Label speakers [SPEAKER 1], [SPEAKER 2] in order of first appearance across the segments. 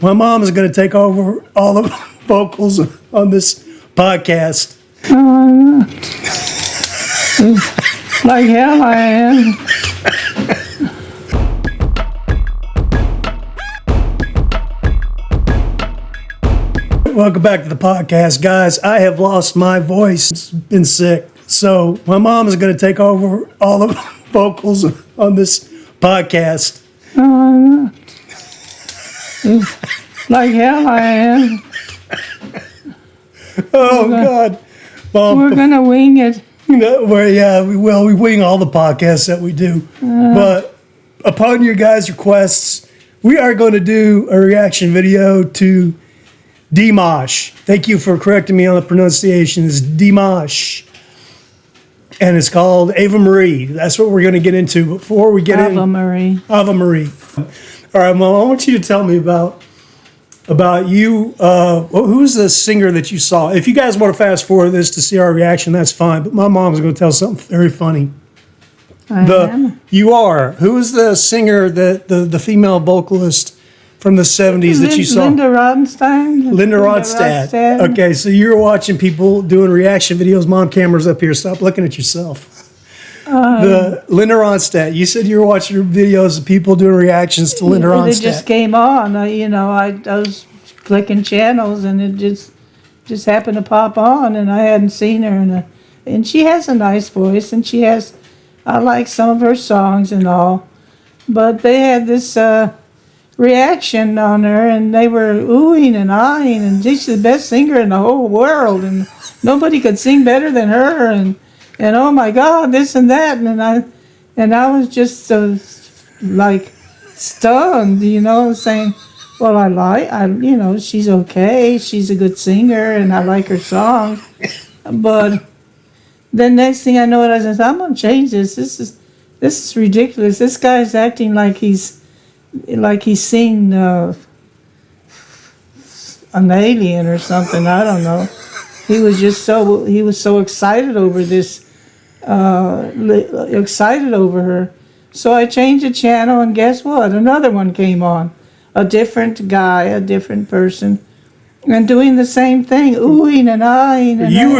[SPEAKER 1] My mom is going to take over all the vocals on this podcast.
[SPEAKER 2] Like hell I am.
[SPEAKER 1] Welcome back to the podcast, guys. I have lost my voice. It's been sick. So my mom is going to take over all the vocals on this podcast.
[SPEAKER 2] Like hell I am.
[SPEAKER 1] Oh, God. Mom,
[SPEAKER 2] We're going to wing it.
[SPEAKER 1] we will. We wing all the podcasts that we do. But upon your guys' requests, we are going to do a reaction video to Dimash. Thank you for correcting me on the pronunciation. It's Dimash. And it's called Ave Maria. That's what we're going to get into. Before we get
[SPEAKER 2] Ave Maria.
[SPEAKER 1] Ave Maria. All right, Mom, I want you to tell me about you. Who's the singer that you saw? If you guys want to fast forward this to see our reaction, that's fine. But my mom's going to tell something very funny. You are. Who is the singer, the female vocalist from the 70s that you saw?
[SPEAKER 2] Linda Ronstadt.
[SPEAKER 1] Linda Ronstadt. Okay, so you're watching people doing reaction videos. Mom, camera's up here. Stop looking at yourself. The Linda Ronstadt. You said you were watching her videos of people doing reactions to Linda Ronstadt.
[SPEAKER 2] It just came on. I was clicking channels and it just happened to pop on, and I hadn't seen her. And she has a nice voice, and I like some of her songs and all. But they had this reaction on her, and they were oohing and aahing, and she's the best singer in the whole world, and nobody could sing better than her, and oh my God, this and that, and I was just so like stunned, saying, well, she's okay, she's a good singer, and I like her songs, but the next thing I know, I said, I'm gonna change this. This is ridiculous. This guy's acting like he's seen an alien or something. I don't know. He was so excited over this, excited over her. So I changed the channel, and guess what? Another one came on. A different guy, a different person, and doing the same thing, oohing and aahing. And
[SPEAKER 1] You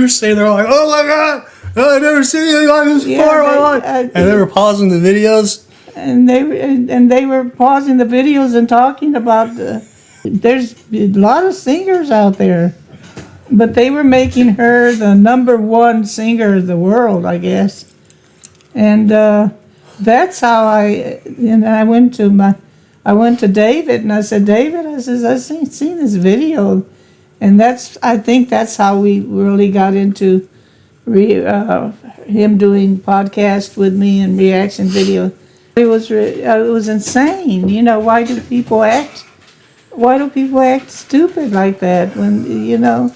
[SPEAKER 1] were saying they're like, oh my God, I've never seen anything like this before in my life. And they were pausing the videos.
[SPEAKER 2] And they were pausing the videos and talking about there's a lot of singers out there, but they were making her the number one singer in the world, I guess. And that's how I went to David, and I said, David, I've seen this video, and I think that's how we really got into him doing podcast with me and reaction video. It was insane. Why do people act stupid like that when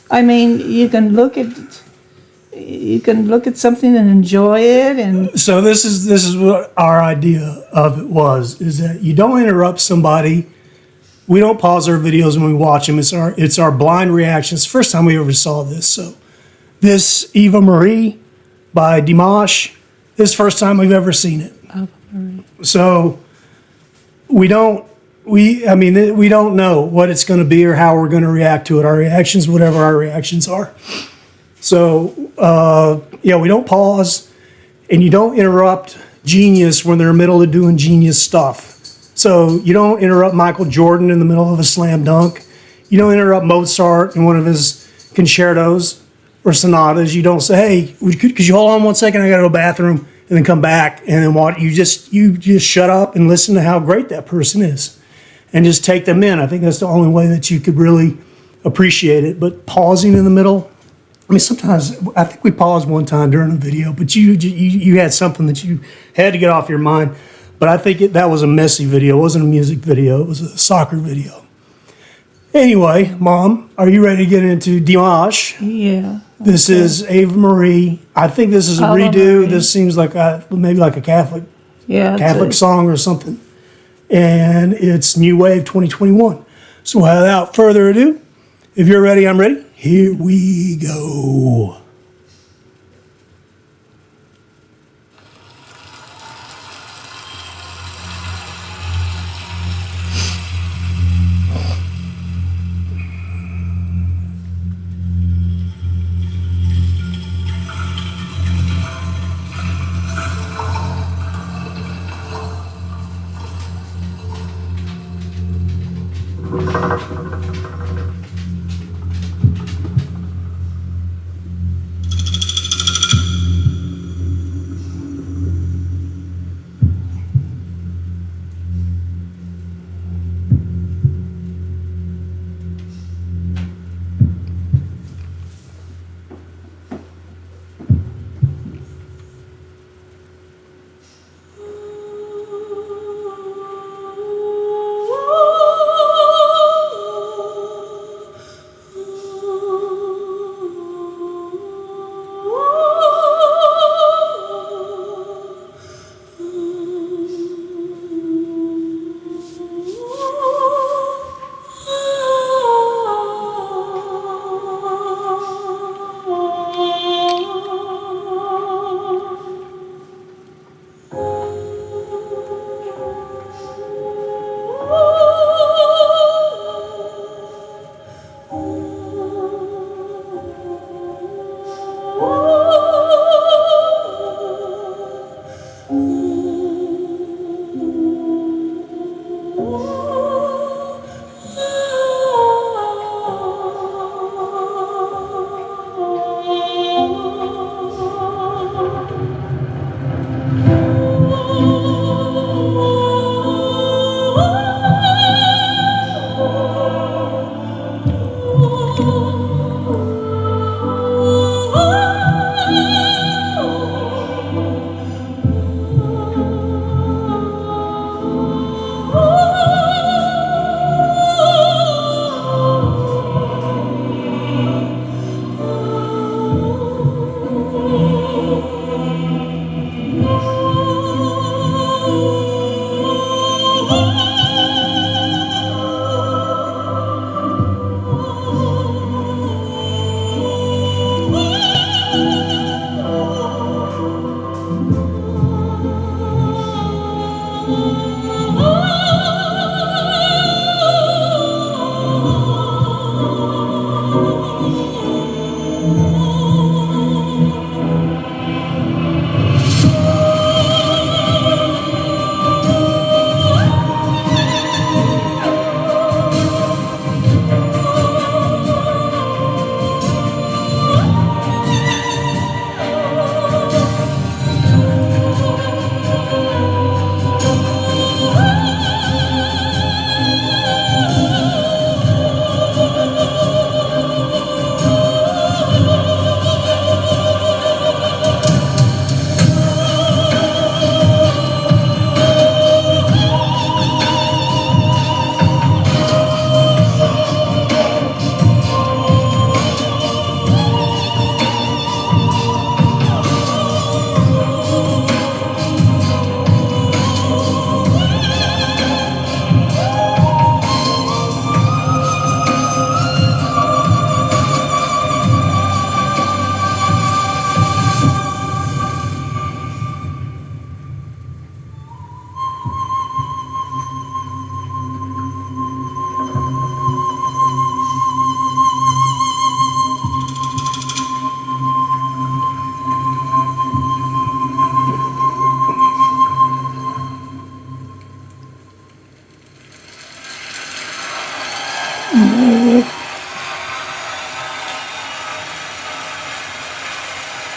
[SPEAKER 2] I mean, you can look at something and enjoy it. And
[SPEAKER 1] so this is what our idea of it is that you don't interrupt somebody. We don't pause our videos when we watch them. It's our blind reactions. First time we ever saw this. So this Ave Maria by Dimash, this is the first time we've ever seen it. So we don't know what it's going to be or how we're going to react to it. Our reactions, whatever our reactions are. So we don't pause, and you don't interrupt genius when they're in the middle of doing genius stuff. So you don't interrupt Michael Jordan in the middle of a slam dunk. You don't interrupt Mozart in one of his concertos or sonatas. You don't say, hey, could you hold on 1 second? I got to go to the bathroom. And then come back, and then what? You just shut up and listen to how great that person is, and just take them in. I think that's the only way that you could really appreciate it. But pausing in the middle, I mean, sometimes I think we paused one time during a video, but you had something that you had to get off your mind. But I think that was a messy video. It wasn't a music video. It was a soccer video. Anyway, Mom, are you ready to get into Dimash?
[SPEAKER 2] Yeah.
[SPEAKER 1] This is Ave Maria. I think this is a redo. This seems like maybe like a Catholic song or something. And it's New Wave 2021. So without further ado, if you're ready, I'm ready. Here we go.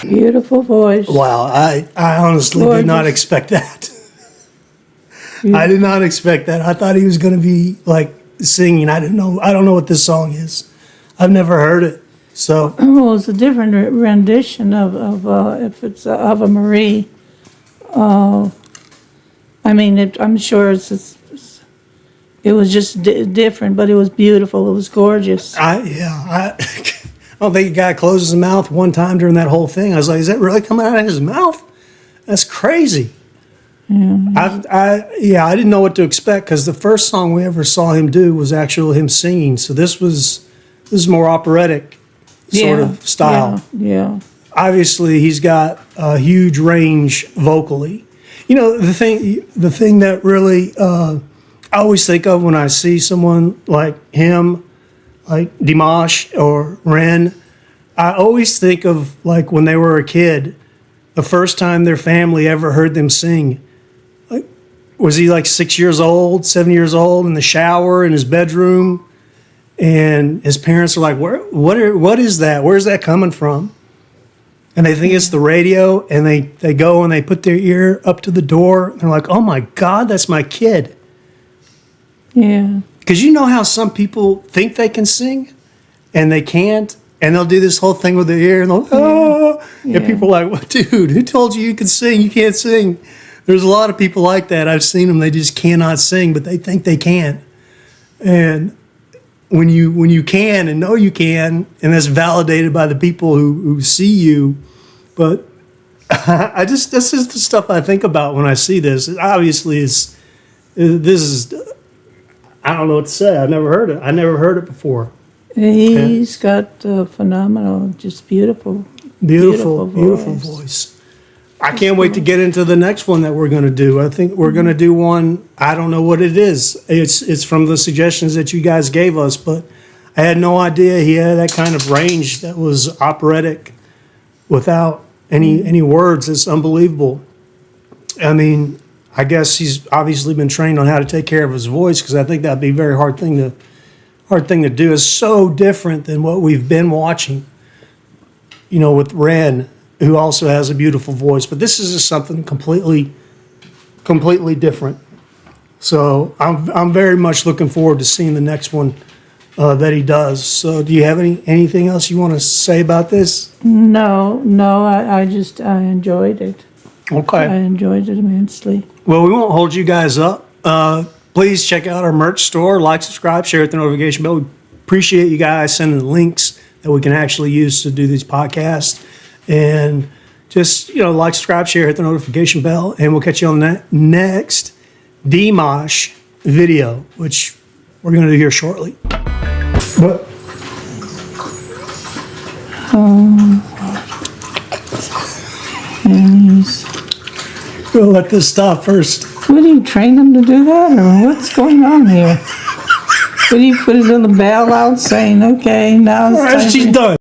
[SPEAKER 2] Beautiful voice.
[SPEAKER 1] Wow, I honestly did not
[SPEAKER 2] Gorgeous.
[SPEAKER 1] expect that. I did not expect that. I thought he was going to be like singing. I don't know what this song is. I've never heard it. So
[SPEAKER 2] Oh, it's a different rendition of if it's Ave Maria. I mean, I'm sure it was just different, but it was beautiful. It was gorgeous.
[SPEAKER 1] I don't think a guy closed his mouth one time during that whole thing. I was like, is that really coming out of his mouth? That's crazy. I didn't know what to expect because the first song we ever saw him do was actually him singing. So this is more operatic sort of style.
[SPEAKER 2] Yeah.
[SPEAKER 1] Obviously, he's got a huge range vocally. You know, the thing that really I always think of when I see someone like him, like Dimash or Ren, I always think of like when they were a kid, the first time their family ever heard them sing. Like, was he like 6 years old, 7 years old in the shower in his bedroom? And his parents are like, what is that? Where's that coming from? And they think it's the radio, and they go and they put their ear up to the door. And they're like, oh my God, that's my kid.
[SPEAKER 2] Yeah.
[SPEAKER 1] Because you know how some people think they can sing and they can't, and they'll do this whole thing with their ear, and they'll, oh, and people are like, well, dude, who told you can sing? You can't sing. There's a lot of people like that. I've seen them. They just cannot sing, but they think they can. And when you can and know you can, and that's validated by the people who see you, but this is the stuff I think about when I see this. It obviously this is, I don't know what to say. I've never heard it. I never heard it before.
[SPEAKER 2] He's got a phenomenal, just beautiful
[SPEAKER 1] voice. I can't wait to get into the next one that we're going to do. I think we're going to do one. I don't know what it is. It's from the suggestions that you guys gave us, but I had no idea he had that kind of range that was operatic without any words. It's unbelievable. I mean, I guess he's obviously been trained on how to take care of his voice, because I think that'd be a very hard thing to do. It's so different than what we've been watching, with Ren, who also has a beautiful voice. But this is just something completely different. So I'm very much looking forward to seeing the next one that he does. So do you have anything else you want to say about this?
[SPEAKER 2] No, I enjoyed it.
[SPEAKER 1] Okay.
[SPEAKER 2] I enjoyed it immensely.
[SPEAKER 1] Well, we won't hold you guys up. Please check out our merch store. Like, subscribe, share, hit the notification bell. We appreciate you guys sending the links that we can actually use to do these podcasts. And just, like, subscribe, share, hit the notification bell. And we'll catch you on the next Dimash video, which we're going to do here shortly. But we'll let this stop first.
[SPEAKER 2] What, do you train them to do that, or what's going on here? What, do you put it in the bell out saying, okay, now it's time
[SPEAKER 1] She's done.